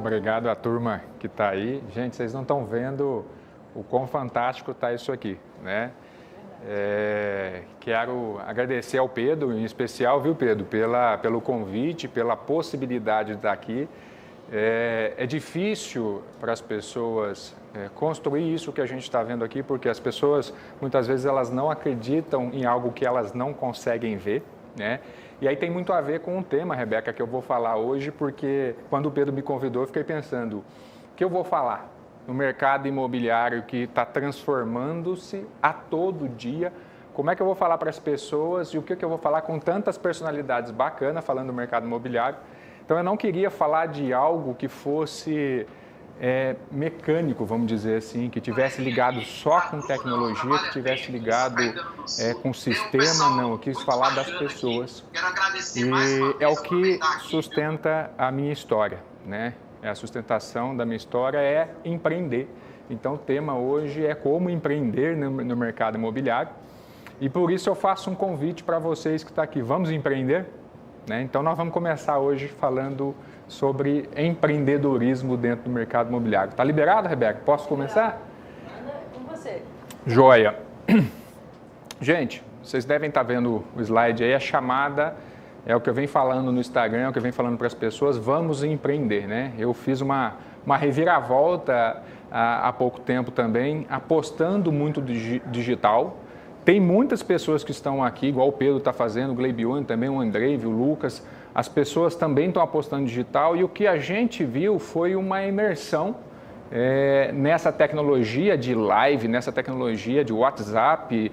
Obrigado à turma que está aí. Gente, vocês não estão vendo o quão fantástico está isso aqui, né? Quero agradecer ao Pedro, em especial, viu, Pedro, pelo convite, pela possibilidade de estar aqui. É difícil para as pessoas construir isso que a gente está vendo aqui, porque as pessoas, muitas vezes, elas não acreditam em algo que elas não conseguem ver, né? E aí tem muito a ver com o tema, Rebeca, que eu vou falar hoje, porque quando o Pedro me convidou, eu fiquei pensando, o que eu vou falar no mercado imobiliário que está transformando-se a todo dia? Como é que eu vou falar para as pessoas e o que eu vou falar com tantas personalidades bacanas falando do mercado imobiliário? Então, eu não queria falar de algo que fosse mecânico, vamos dizer assim, que tivesse ligado só com tecnologia, que tivesse ligado com sistema, não. Eu quis falar das pessoas. E é o que sustenta a minha história, né? A sustentação da minha história é empreender. Então, o tema hoje é como empreender no mercado imobiliário. E por isso eu faço um convite para vocês que estão aqui. Vamos empreender? Né? Então, nós vamos começar hoje falando sobre empreendedorismo dentro do mercado imobiliário. Está liberado, Rebeca? Posso começar? Com você. Joia. Gente, vocês devem estar vendo o slide aí, a chamada é o que eu venho falando no Instagram, é o que eu venho falando para as pessoas, vamos empreender, né? Eu fiz uma reviravolta há pouco tempo também, apostando muito digital. Tem muitas pessoas que estão aqui, igual o Pedro está fazendo, o Gleibione também, o Andrei, o Lucas, as pessoas também estão apostando em digital e o que a gente viu foi uma imersão nessa tecnologia de live, nessa tecnologia de WhatsApp,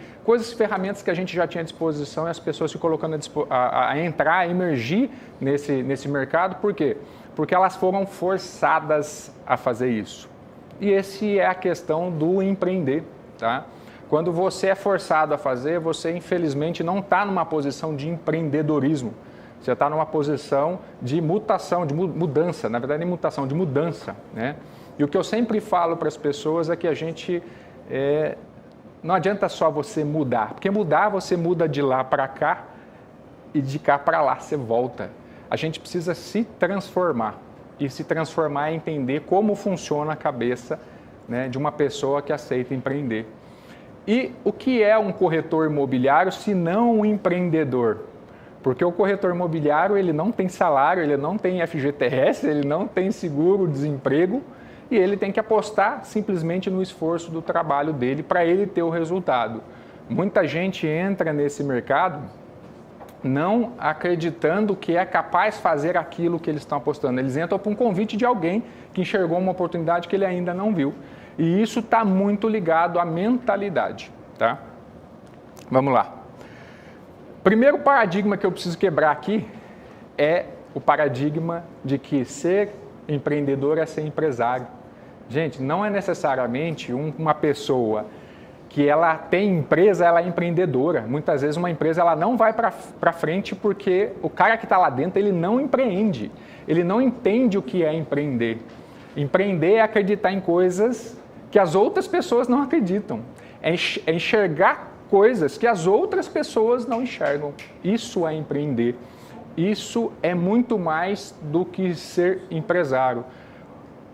ferramentas que a gente já tinha à disposição e as pessoas se colocando a entrar, a emergir nesse mercado. Por quê? Porque elas foram forçadas a fazer isso. E essa é a questão do empreender, tá? Quando você é forçado a fazer, você infelizmente não está numa posição de empreendedorismo. Você está numa posição de mutação, de mudança, na verdade, nem mutação, de mudança, né? E o que eu sempre falo para as pessoas é que a gente, não adianta só você mudar, porque mudar você muda de lá para cá e de cá para lá você volta. A gente precisa se transformar e se transformar é entender como funciona a cabeça, né, de uma pessoa que aceita empreender. E o que é um corretor imobiliário se não um empreendedor? Porque o corretor imobiliário ele não tem salário, ele não tem FGTS, ele não tem seguro-desemprego e ele tem que apostar simplesmente no esforço do trabalho dele para ele ter o resultado. Muita gente entra nesse mercado não acreditando que é capaz de fazer aquilo que eles estão apostando. Eles entram por um convite de alguém que enxergou uma oportunidade que ele ainda não viu. E isso está muito ligado à mentalidade, tá? Vamos lá. Primeiro paradigma que eu preciso quebrar aqui é o paradigma de que ser empreendedor é ser empresário. Gente, não é necessariamente uma pessoa que ela tem empresa, ela é empreendedora. Muitas vezes uma empresa ela não vai para frente porque o cara que está lá dentro ele não empreende, ele não entende o que é empreender. Empreender é acreditar em coisas que as outras pessoas não acreditam, é enxergar coisas que as outras pessoas não enxergam. Isso é empreender. Isso é muito mais do que ser empresário.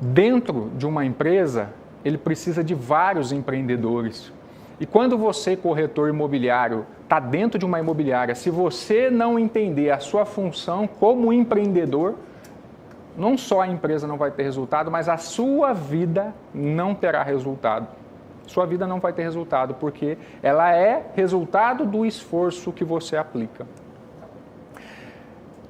Dentro de uma empresa, ele precisa de vários empreendedores. E quando você, corretor imobiliário, está dentro de uma imobiliária, se você não entender a sua função como empreendedor, não só a empresa não vai ter resultado, mas a sua vida não terá resultado. Sua vida não vai ter resultado, porque ela é resultado do esforço que você aplica.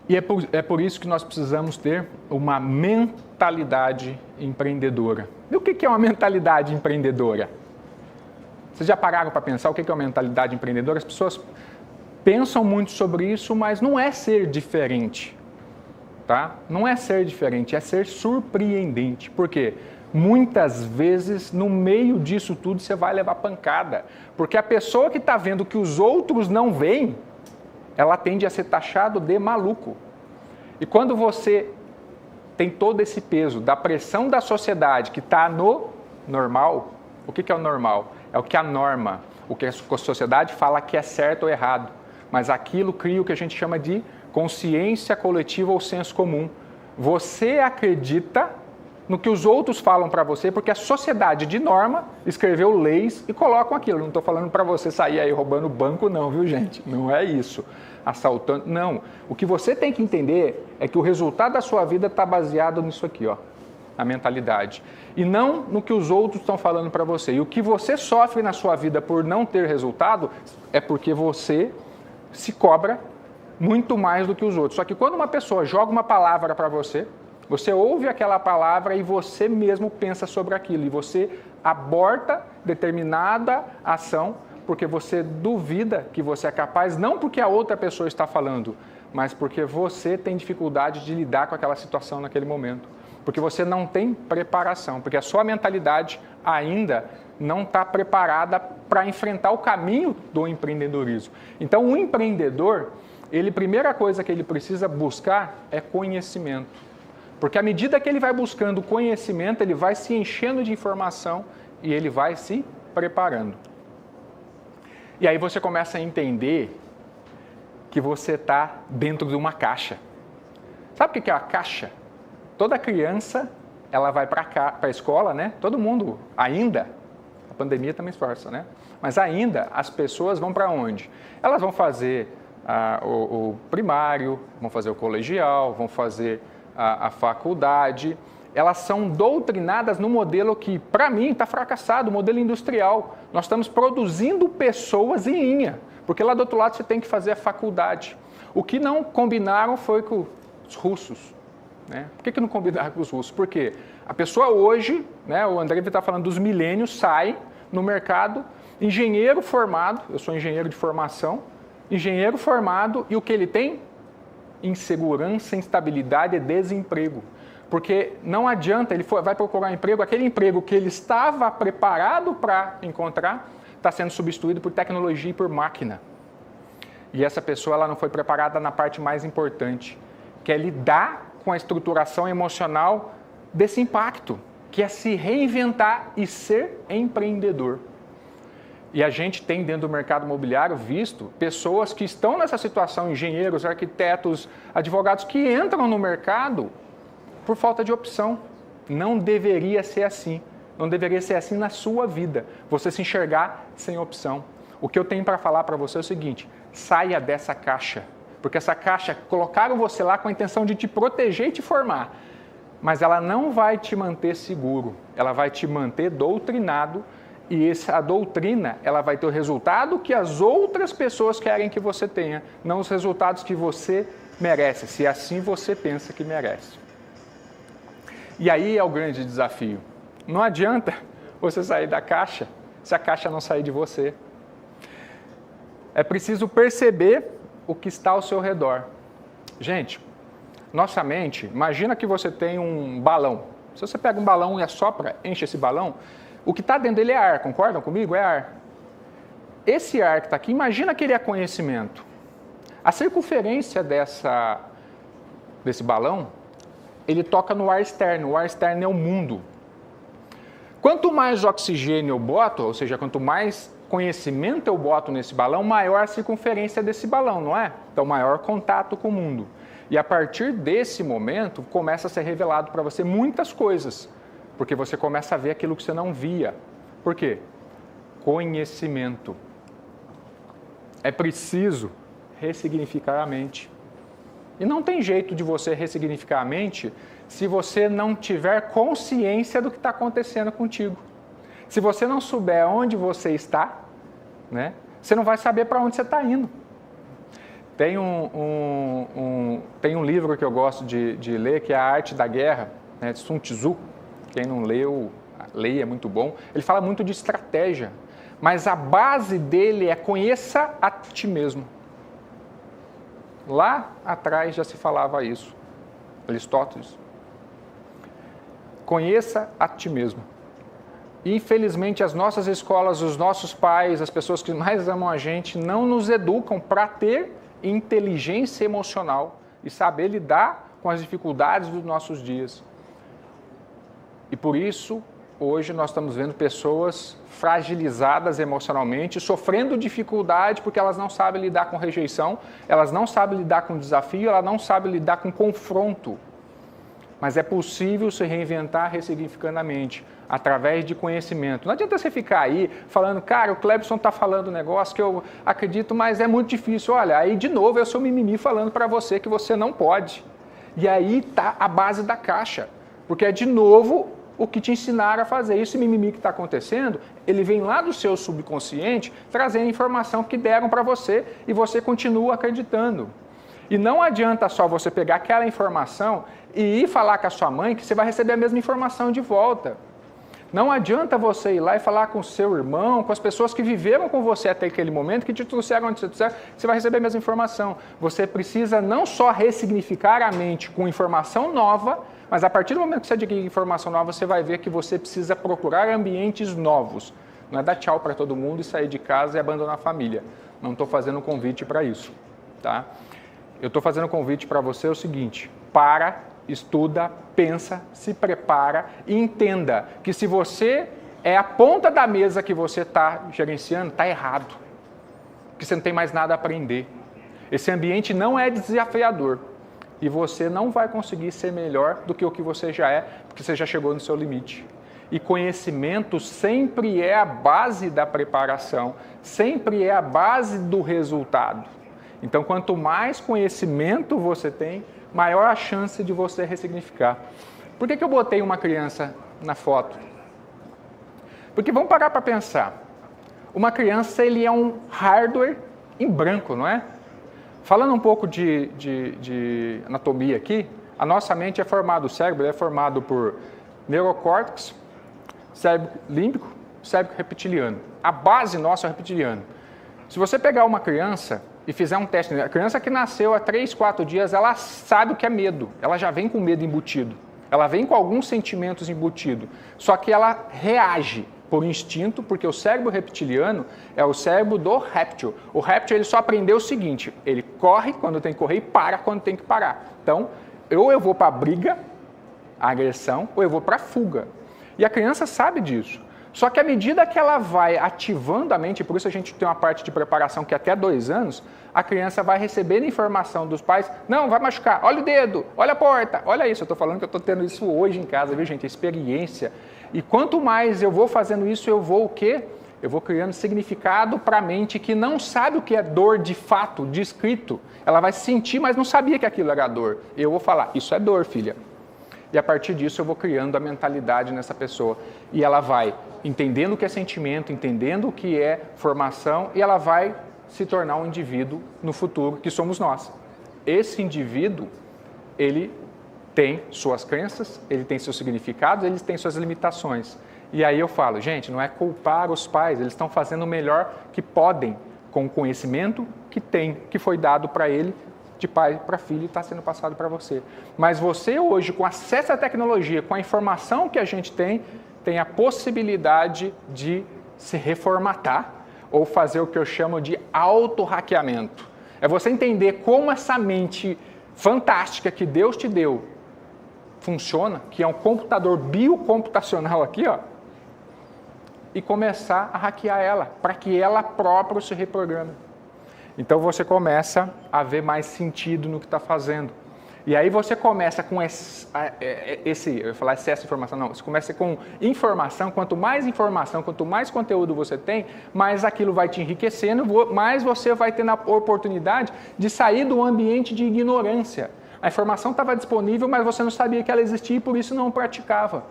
E é por isso que nós precisamos ter uma mentalidade empreendedora. E o que é uma mentalidade empreendedora? Vocês já pararam para pensar o que é uma mentalidade empreendedora? As pessoas pensam muito sobre isso, mas não é ser diferente. Tá? Não é ser diferente, é ser surpreendente. Por quê? Muitas vezes, no meio disso tudo, você vai levar pancada. Porque a pessoa que está vendo que os outros não veem, ela tende a ser taxado de maluco. E quando você tem todo esse peso da pressão da sociedade que está no normal, o que é o normal? É o que a norma, o que a sociedade fala que é certo ou errado. Mas aquilo cria o que a gente chama de consciência coletiva ou senso comum. Você acredita no que os outros falam para você, porque a sociedade de norma escreveu leis e colocam aquilo. Não estou falando para você sair aí roubando banco não, viu gente? Não é isso. Assaltando, não. O que você tem que entender é que o resultado da sua vida está baseado nisso aqui, ó, a mentalidade. E não no que os outros estão falando para você. E o que você sofre na sua vida por não ter resultado é porque você se cobra muito mais do que os outros. Só que quando uma pessoa joga uma palavra para você, você ouve aquela palavra e você mesmo pensa sobre aquilo. E você aborta determinada ação porque você duvida que você é capaz, não porque a outra pessoa está falando, mas porque você tem dificuldade de lidar com aquela situação naquele momento. Porque você não tem preparação, porque a sua mentalidade ainda não está preparada para enfrentar o caminho do empreendedorismo. Então, o empreendedor, a primeira coisa que ele precisa buscar é conhecimento. Porque à medida que ele vai buscando conhecimento, ele vai se enchendo de informação e ele vai se preparando. E aí você começa a entender que você está dentro de uma caixa. Sabe o que é uma caixa? Toda criança, ela vai para a escola, né? Todo mundo, ainda, a pandemia também esforça, né? Mas ainda, as pessoas vão para onde? Elas vão fazer o primário, vão fazer o colegial, vão fazer a faculdade. Elas são doutrinadas no modelo que, para mim, está fracassado, o modelo industrial. Nós estamos produzindo pessoas em linha, porque lá do outro lado você tem que fazer a faculdade. O que não combinaram foi com os russos. Né? Por que não combinaram com os russos? Porque a pessoa hoje, né, o André está falando dos milênios, sai no mercado, engenheiro formado, eu sou engenheiro de formação, engenheiro formado, e o que ele tem? Insegurança, instabilidade e desemprego. Porque não adianta, ele vai procurar emprego, aquele emprego que ele estava preparado para encontrar, está sendo substituído por tecnologia e por máquina. E essa pessoa ela não foi preparada na parte mais importante, que é lidar com a estruturação emocional desse impacto, que é se reinventar e ser empreendedor. E a gente tem dentro do mercado imobiliário visto pessoas que estão nessa situação, engenheiros, arquitetos, advogados, que entram no mercado por falta de opção. Não deveria ser assim. Não deveria ser assim na sua vida. Você se enxergar sem opção. O que eu tenho para falar para você é o seguinte: saia dessa caixa. Porque essa caixa, colocaram você lá com a intenção de te proteger e te formar. Mas ela não vai te manter seguro. Ela vai te manter doutrinado. E essa doutrina, ela vai ter o resultado que as outras pessoas querem que você tenha. Não os resultados que você merece, se assim você pensa que merece. E aí é o grande desafio. Não adianta você sair da caixa se a caixa não sair de você. É preciso perceber o que está ao seu redor. Gente, nossa mente, imagina que você tem um balão. Se você pega um balão e assopra, enche esse balão, o que está dentro dele é ar, concordam comigo? É ar. Esse ar que está aqui, imagina que ele é conhecimento. A circunferência desse balão, ele toca no ar externo. O ar externo é o mundo. Quanto mais oxigênio eu boto, ou seja, quanto mais conhecimento eu boto nesse balão, maior a circunferência desse balão, não é? Então, maior contato com o mundo. E a partir desse momento, começa a ser revelado para você muitas coisas, porque você começa a ver aquilo que você não via. Por quê? Conhecimento. É preciso ressignificar a mente. E não tem jeito de você ressignificar a mente se você não tiver consciência do que está acontecendo contigo. Se você não souber onde você está, né, você não vai saber para onde você está indo. Tem um livro que eu gosto de ler, que é A Arte da Guerra, né, de Sun Tzu. Quem não leu, leia, é muito bom. Ele fala muito de estratégia, mas a base dele é conheça a ti mesmo. Lá atrás já se falava isso, Aristóteles. Conheça a ti mesmo. E, infelizmente, as nossas escolas, os nossos pais, as pessoas que mais amam a gente, não nos educam para ter inteligência emocional e saber lidar com as dificuldades dos nossos dias. E por isso, hoje nós estamos vendo pessoas fragilizadas emocionalmente, sofrendo dificuldade porque elas não sabem lidar com rejeição, elas não sabem lidar com desafio, elas não sabem lidar com confronto. mas é possível se reinventar ressignificando a mente, através de conhecimento. Não adianta você ficar aí falando, cara, o Clebson está falando um negócio que eu acredito, mas é muito difícil. Olha, aí de novo eu sou mimimi falando para você que você não pode. E aí está a base da caixa, porque é de novo o que te ensinaram a fazer. Esse mimimi que está acontecendo, ele vem lá do seu subconsciente, trazendo informação que deram para você e você continua acreditando. E não adianta só você pegar aquela informação e ir falar com a sua mãe que você vai receber a mesma informação de volta. Não adianta você ir lá e falar com o seu irmão, com as pessoas que viveram com você até aquele momento, que te trouxeram onde você trouxeram, que você vai receber a mesma informação. Você precisa não só ressignificar a mente com informação nova, mas a partir do momento que você adquirir informação nova, você vai ver que você precisa procurar ambientes novos. Não é dar tchau para todo mundo e sair de casa e abandonar a família. Não estou fazendo convite para isso. Tá? Eu estou fazendo convite para você o seguinte: para, estuda, pensa, se prepara e entenda que se você é a ponta da mesa que você está gerenciando, está errado. Que você não tem mais nada a aprender. Esse ambiente não é desafiador. E você não vai conseguir ser melhor do que o que você já é, porque você já chegou no seu limite. E conhecimento sempre é a base da preparação, sempre é a base do resultado. Então, quanto mais conhecimento você tem, maior a chance de você ressignificar. Por que eu botei uma criança na foto? Porque vamos parar para pensar. Uma criança, ele é um hardware em branco, não é? Falando um pouco de anatomia aqui, a nossa mente é formada, o cérebro é formado por neurocórtex, cérebro límbico, cérebro reptiliano. A base nossa é o reptiliano. Se você pegar uma criança e fizer um teste, a criança que nasceu há 3, 4 dias, ela sabe o que é medo, ela já vem com medo embutido, ela vem com alguns sentimentos embutidos, só que ela reage por instinto, porque o cérebro reptiliano é o cérebro do réptil. O réptil, ele só aprendeu o seguinte: ele corre quando tem que correr e para quando tem que parar. Então, ou eu vou para a briga, a agressão, ou eu vou para a fuga. E a criança sabe disso. Só que à medida que ela vai ativando a mente, por isso a gente tem uma parte de preparação que até 2 anos, a criança vai recebendo informação dos pais: não, vai machucar, olha o dedo, olha a porta, olha isso. Eu estou falando que eu estou tendo isso hoje em casa, viu, gente? Experiência. E quanto mais eu vou fazendo isso, eu vou o quê? Eu vou criando significado para a mente que não sabe o que é dor de fato, descrito. Ela vai sentir, mas não sabia que aquilo era dor. Eu vou falar: isso é dor, filha. E a partir disso eu vou criando a mentalidade nessa pessoa. E ela vai entendendo o que é sentimento, entendendo o que é formação, e ela vai se tornar um indivíduo no futuro, que somos nós. Esse indivíduo, ele tem suas crenças, ele tem seus significados, ele tem suas limitações. E aí eu falo: gente, não é culpar os pais, eles estão fazendo o melhor que podem com o conhecimento que tem, que foi dado para ele, de pai para filho, e está sendo passado para você. Mas você hoje, com acesso à tecnologia, com a informação que a gente tem a possibilidade de se reformatar ou fazer o que eu chamo de auto-hackeamento. É você entender como essa mente fantástica que Deus te deu funciona, que é um computador biocomputacional aqui, ó, e começar a hackear ela, para que ela própria se reprograme. Então você começa a ver mais sentido no que está fazendo. E aí você começa com eu ia falar excesso de informação, não, você começa com informação. Quanto mais conteúdo você tem, mais aquilo vai te enriquecendo, mais você vai tendo a oportunidade de sair do ambiente de ignorância. A informação estava disponível, mas você não sabia que ela existia e por isso não praticava.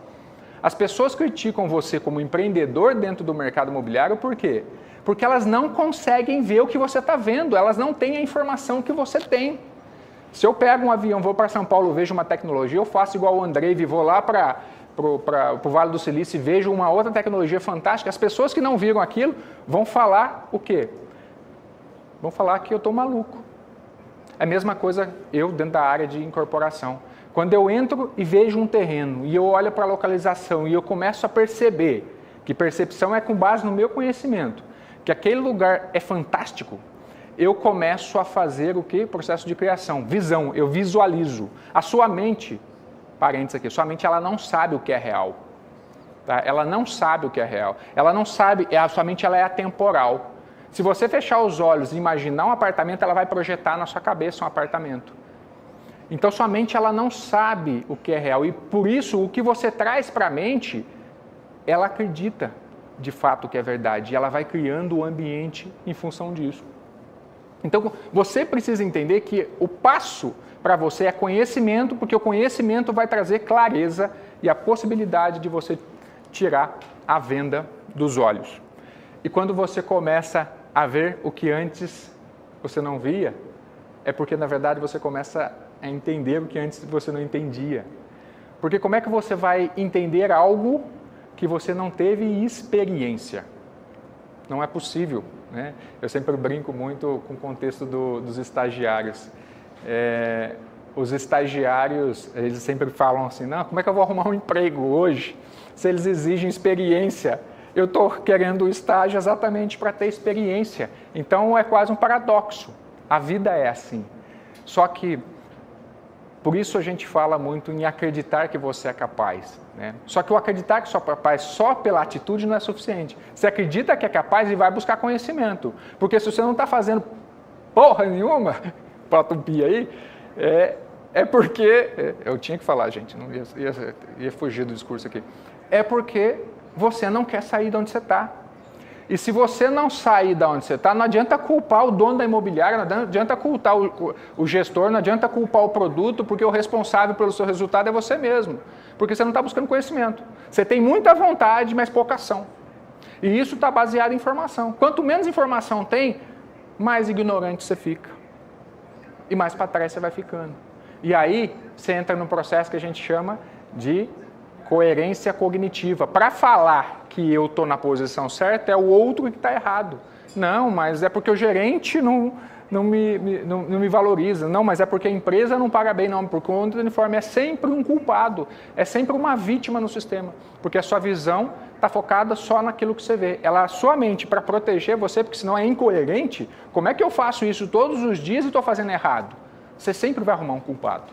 As pessoas criticam você como empreendedor dentro do mercado imobiliário, por quê? Porque elas não conseguem ver o que você está vendo, elas não têm a informação que você tem. Se eu pego um avião, vou para São Paulo, vejo uma tecnologia, eu faço igual o Andrei, vou lá para o Vale do Silício e vejo uma outra tecnologia fantástica, as pessoas que não viram aquilo vão falar o quê? Vão falar que eu estou maluco. É a mesma coisa eu dentro da área de incorporação. Quando eu entro e vejo um terreno e eu olho para a localização e eu começo a perceber, que percepção é com base no meu conhecimento, que aquele lugar é fantástico, eu começo a fazer o quê? Processo de criação, visão, eu visualizo. A sua mente, parênteses aqui, sua mente ela não sabe o que é real. Tá? Ela não sabe o que é real. Ela não sabe, a sua mente ela é atemporal. Se você fechar os olhos e imaginar um apartamento, ela vai projetar na sua cabeça um apartamento. Então, sua mente ela não sabe o que é real e, por isso, o que você traz para a mente, ela acredita de fato que é verdade e ela vai criando o ambiente em função disso. Então, você precisa entender que o passo para você é conhecimento, porque o conhecimento vai trazer clareza e a possibilidade de você tirar a venda dos olhos. E quando você começa a ver o que antes você não via, é porque, na verdade, você começa a entender o que antes você não entendia. Porque como é que você vai entender algo que você não teve experiência? Não é possível, né? Eu sempre brinco muito com o contexto dos estagiários. Os estagiários, eles sempre falam assim, não, como é que eu vou arrumar um emprego hoje se eles exigem experiência? Eu estou querendo o estágio exatamente para ter experiência. Então, é quase um paradoxo. A vida é assim. Só que, por isso a gente fala muito em acreditar que você é capaz, né? Só que o acreditar que você é capaz só pela atitude não é suficiente. Você acredita que é capaz e vai buscar conhecimento. Porque se você não está fazendo porra nenhuma, para tupir aí, é porque... Eu tinha que falar, gente, não ia fugir do discurso aqui. É porque você não quer sair de onde você está. E se você não sair de onde você está, não adianta culpar o dono da imobiliária, não adianta culpar o gestor, não adianta culpar o produto, porque o responsável pelo seu resultado é você mesmo. Porque você não está buscando conhecimento. Você tem muita vontade, mas pouca ação. E isso está baseado em informação. Quanto menos informação tem, mais ignorante você fica. E mais para trás você vai ficando. E aí, você entra num processo que a gente chama de coerência cognitiva. Para falar que eu estou na posição certa, é o outro que está errado. Não, mas é porque o gerente não me valoriza. Não, mas é porque a empresa não paga bem. Não, porque o uniforme é sempre um culpado. É sempre uma vítima no sistema. Porque a sua visão está focada só naquilo que você vê. A sua mente, para proteger você, porque senão é incoerente, como é que eu faço isso todos os dias e estou fazendo errado? Você sempre vai arrumar um culpado.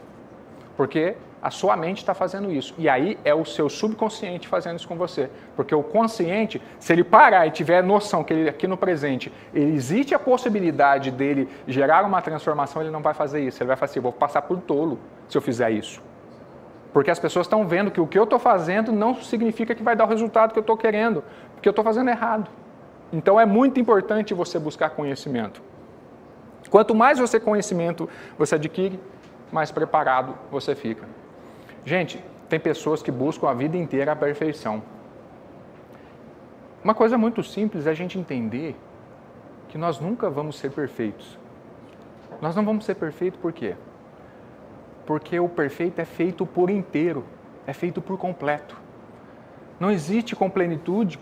Porque a sua mente está fazendo isso. E aí é o seu subconsciente fazendo isso com você. Porque o consciente, se ele parar e tiver noção que ele aqui no presente, existe a possibilidade dele gerar uma transformação, ele não vai fazer isso. Ele vai falar assim, vou passar por tolo se eu fizer isso. Porque as pessoas estão vendo que o que eu estou fazendo não significa que vai dar o resultado que eu estou querendo. Porque eu estou fazendo errado. Então é muito importante você buscar conhecimento. Quanto mais conhecimento você adquire, mais preparado você fica. Gente, tem pessoas que buscam a vida inteira a perfeição. Uma coisa muito simples é a gente entender que nós nunca vamos ser perfeitos. Nós não vamos ser perfeitos por quê? Porque o perfeito é feito por inteiro, é feito por completo. Não existe com plenitude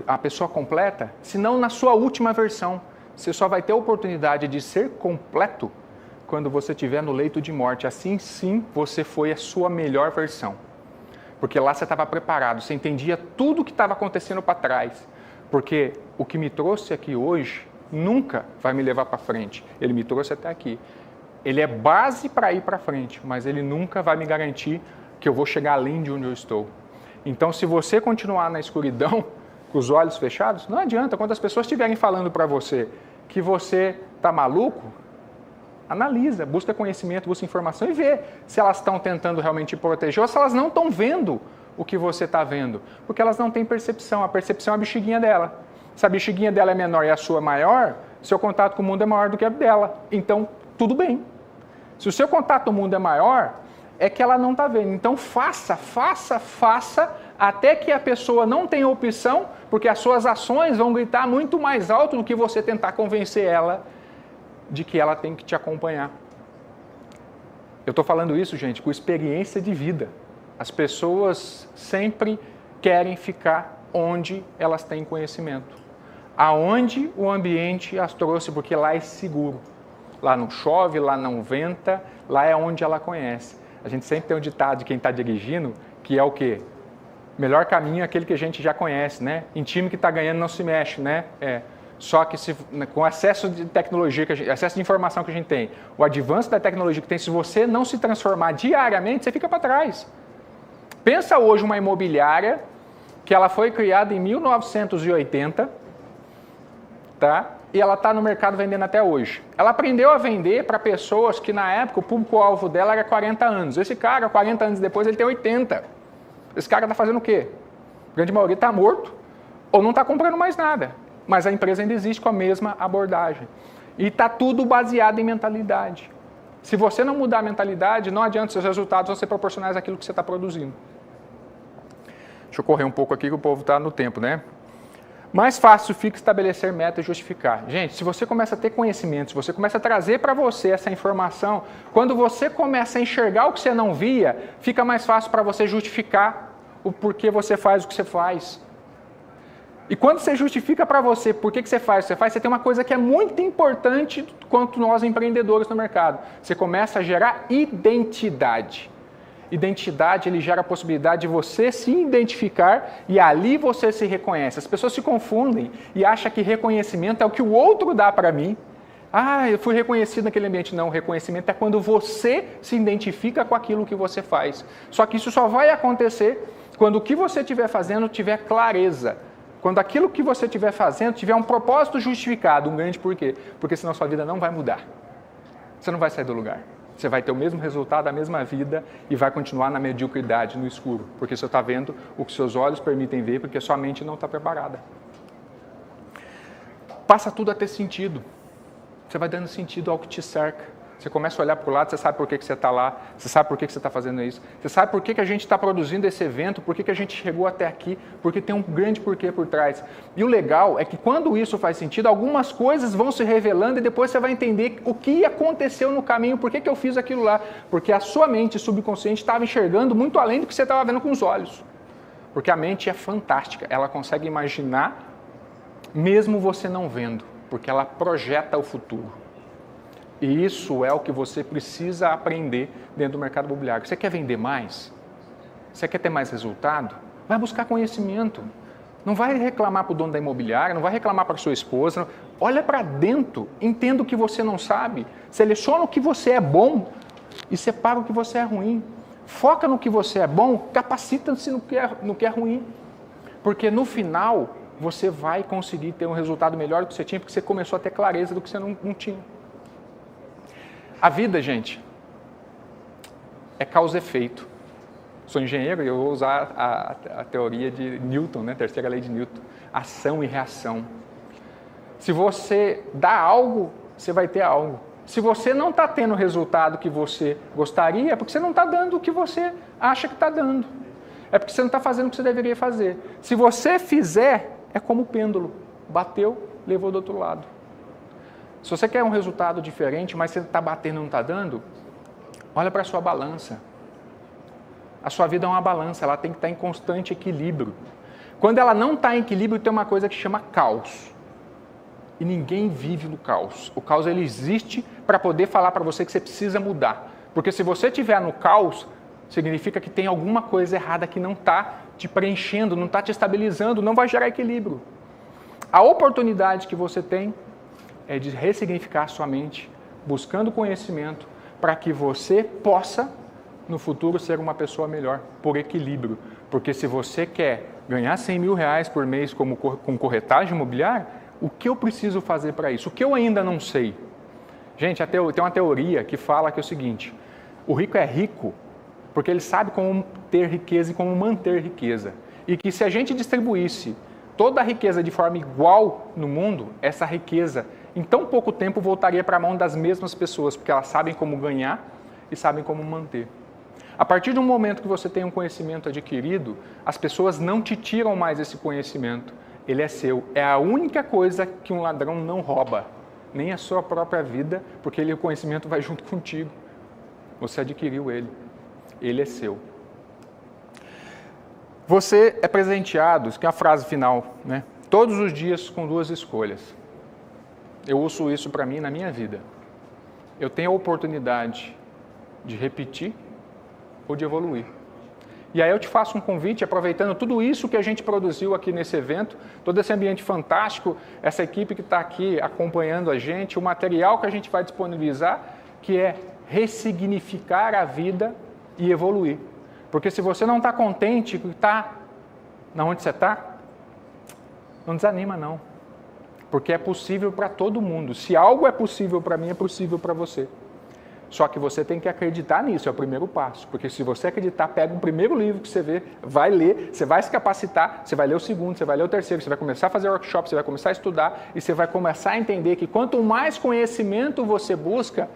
a pessoa completa, senão na sua última versão. Você só vai ter a oportunidade de ser completo quando você estiver no leito de morte. Assim, sim, você foi a sua melhor versão. Porque lá você estava preparado, você entendia tudo o que estava acontecendo para trás. Porque o que me trouxe aqui hoje nunca vai me levar para frente. Ele me trouxe até aqui. Ele é base para ir para frente, mas ele nunca vai me garantir que eu vou chegar além de onde eu estou. Então, se você continuar na escuridão, com os olhos fechados, não adianta. Quando as pessoas estiverem falando para você que você está maluco, analisa, busca conhecimento, busca informação e vê se elas estão tentando realmente te proteger ou se elas não estão vendo o que você está vendo. Porque elas não têm percepção. A percepção é a bexiguinha dela. Se a bexiguinha dela é menor e a sua é maior, seu contato com o mundo é maior do que a dela. Então, tudo bem. Se o seu contato com o mundo é maior, é que ela não está vendo. Então, faça, até que a pessoa não tenha opção, porque as suas ações vão gritar muito mais alto do que você tentar convencer ela de que ela tem que te acompanhar. Eu estou falando isso, gente, com experiência de vida. As pessoas sempre querem ficar onde elas têm conhecimento. Aonde o ambiente as trouxe, porque lá é seguro. Lá não chove, lá não venta, lá é onde ela conhece. A gente sempre tem um ditado de quem está dirigindo, que é o quê? Melhor caminho é aquele que a gente já conhece, né? Em time que está ganhando não se mexe, né? Só que com acesso de tecnologia, acesso de informação que a gente tem, o avanço da tecnologia que tem, se você não se transformar diariamente, você fica para trás. Pensa hoje uma imobiliária que ela foi criada em 1980, tá? e ela está no mercado vendendo até hoje. Ela aprendeu a vender para pessoas que, na época, o público-alvo dela era 40 anos. Esse cara, 40 anos depois, ele tem 80. Esse cara está fazendo o quê? A grande maioria está morto ou não está comprando mais nada. Mas a empresa ainda existe com a mesma abordagem. E está tudo baseado em mentalidade. Se você não mudar a mentalidade, não adianta, seus resultados vão ser proporcionais àquilo que você está produzindo. Deixa eu correr um pouco aqui que o povo está no tempo, né? Mais fácil fica estabelecer meta e justificar. Gente, se você começa a ter conhecimento, se você começa a trazer para você essa informação, quando você começa a enxergar o que você não via, fica mais fácil para você justificar o porquê você faz o que você faz. E quando você justifica para você por que você faz o que você tem uma coisa que é muito importante quanto nós empreendedores no mercado. Você começa a gerar identidade. Identidade, ele gera a possibilidade de você se identificar e ali você se reconhece. As pessoas se confundem e acham que reconhecimento é o que o outro dá para mim. Ah, eu fui reconhecido naquele ambiente. Não, reconhecimento é quando você se identifica com aquilo que você faz. Só que isso só vai acontecer quando o que você estiver fazendo tiver clareza. Quando aquilo que você estiver fazendo tiver um propósito justificado, um grande porquê. Porque senão sua vida não vai mudar. Você não vai sair do lugar. Você vai ter o mesmo resultado, a mesma vida e vai continuar na mediocridade, no escuro. Porque você está vendo o que seus olhos permitem ver, porque sua mente não está preparada. Passa tudo a ter sentido. Você vai dando sentido ao que te cerca. Você começa a olhar para o lado, você sabe por que você está lá, você sabe por que você está fazendo isso, você sabe por que a gente está produzindo esse evento, por que a gente chegou até aqui, porque tem um grande porquê por trás. E o legal é que quando isso faz sentido, algumas coisas vão se revelando e depois você vai entender o que aconteceu no caminho, por que eu fiz aquilo lá. Porque a sua mente subconsciente estava enxergando muito além do que você estava vendo com os olhos. Porque a mente é fantástica, ela consegue imaginar mesmo você não vendo, porque ela projeta o futuro. E isso é o que você precisa aprender dentro do mercado imobiliário. Você quer vender mais? Você quer ter mais resultado? Vai buscar conhecimento. Não vai reclamar para o dono da imobiliária, não vai reclamar para a sua esposa. Olha para dentro, entenda o que você não sabe. Seleciona o que você é bom e separa o que você é ruim. Foca no que você é bom, capacita-se no que é ruim. Porque no final, você vai conseguir ter um resultado melhor do que você tinha, porque você começou a ter clareza do que você não tinha. A vida, gente, é causa e efeito. Sou engenheiro e eu vou usar a teoria de Newton, né? Terceira lei de Newton. Ação e reação. Se você dá algo, você vai ter algo. Se você não está tendo o resultado que você gostaria, é porque você não está dando o que você acha que está dando. É porque você não está fazendo o que você deveria fazer. Se você fizer, é como o pêndulo. Bateu, levou do outro lado. Se você quer um resultado diferente, mas você está batendo e não está dando, olha para a sua balança. A sua vida é uma balança, ela tem que estar em constante equilíbrio. Quando ela não está em equilíbrio, tem uma coisa que chama caos. E ninguém vive no caos. O caos ele existe para poder falar para você que você precisa mudar. Porque se você estiver no caos, significa que tem alguma coisa errada que não está te preenchendo, não está te estabilizando, não vai gerar equilíbrio. A oportunidade que você tem é de ressignificar a sua mente, buscando conhecimento, para que você possa, no futuro, ser uma pessoa melhor, por equilíbrio. Porque se você quer ganhar 100 mil reais por mês com corretagem imobiliária, o que eu preciso fazer para isso? O que eu ainda não sei? Gente, tem uma teoria que fala que é o seguinte, o rico é rico porque ele sabe como ter riqueza e como manter riqueza. E que se a gente distribuísse toda a riqueza de forma igual no mundo, essa riqueza em tão pouco tempo voltaria para a mão das mesmas pessoas, porque elas sabem como ganhar e sabem como manter. A partir do momento que você tem um conhecimento adquirido, as pessoas não te tiram mais esse conhecimento, ele é seu. É a única coisa que um ladrão não rouba, nem a sua própria vida, porque o conhecimento vai junto contigo. Você adquiriu ele é seu. Você é presenteado, isso que é a frase final, né? Todos os dias com duas escolhas. Eu uso isso para mim na minha vida. Eu tenho a oportunidade de repetir ou de evoluir. E aí eu te faço um convite, aproveitando tudo isso que a gente produziu aqui nesse evento, todo esse ambiente fantástico, essa equipe que está aqui acompanhando a gente, o material que a gente vai disponibilizar, que é ressignificar a vida e evoluir. Porque se você não está contente, está onde você está, não desanima não. Porque é possível para todo mundo. Se algo é possível para mim, é possível para você. Só que você tem que acreditar nisso, é o primeiro passo. Porque se você acreditar, pega o primeiro livro que você vê, vai ler, você vai se capacitar, você vai ler o segundo, você vai ler o terceiro, você vai começar a fazer workshop, você vai começar a estudar e você vai começar a entender que quanto mais conhecimento você busca,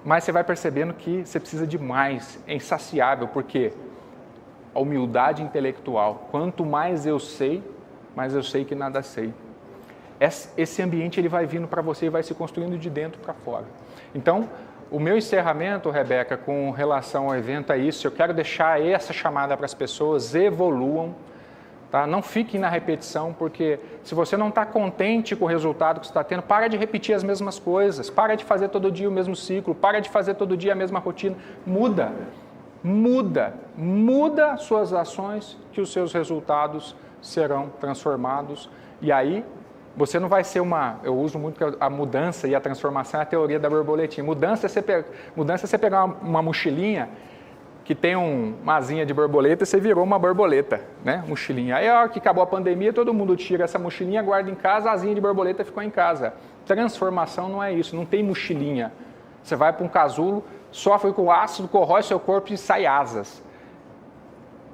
mais você vai percebendo que você precisa de mais, é insaciável, porque a humildade intelectual, quanto mais eu sei que nada sei. Esse ambiente ele vai vindo para você e vai se construindo de dentro para fora. Então, o meu encerramento, Rebeca, com relação ao evento é isso. Eu quero deixar essa chamada para as pessoas, evoluam, tá? Não fiquem na repetição, porque se você não está contente com o resultado que você está tendo, para de repetir as mesmas coisas, para de fazer todo dia o mesmo ciclo, para de fazer todo dia a mesma rotina. Muda suas ações, que os seus resultados serão transformados. E aí, você não vai ser eu uso muito a mudança e a transformação, é a teoria da borboletinha. Mudança é você pegar uma mochilinha que tem uma asinha de borboleta e você virou uma borboleta, né? Mochilinha. Aí, a hora que acabou a pandemia, todo mundo tira essa mochilinha, guarda em casa, a asinha de borboleta ficou em casa. Transformação não é isso, não tem mochilinha. Você vai para um casulo, sofre com ácido, corrói seu corpo e sai asas.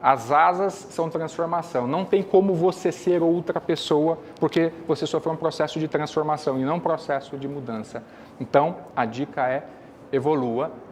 As asas são transformação. Não tem como você ser outra pessoa, porque você sofreu um processo de transformação e não um processo de mudança. Então, a dica é evolua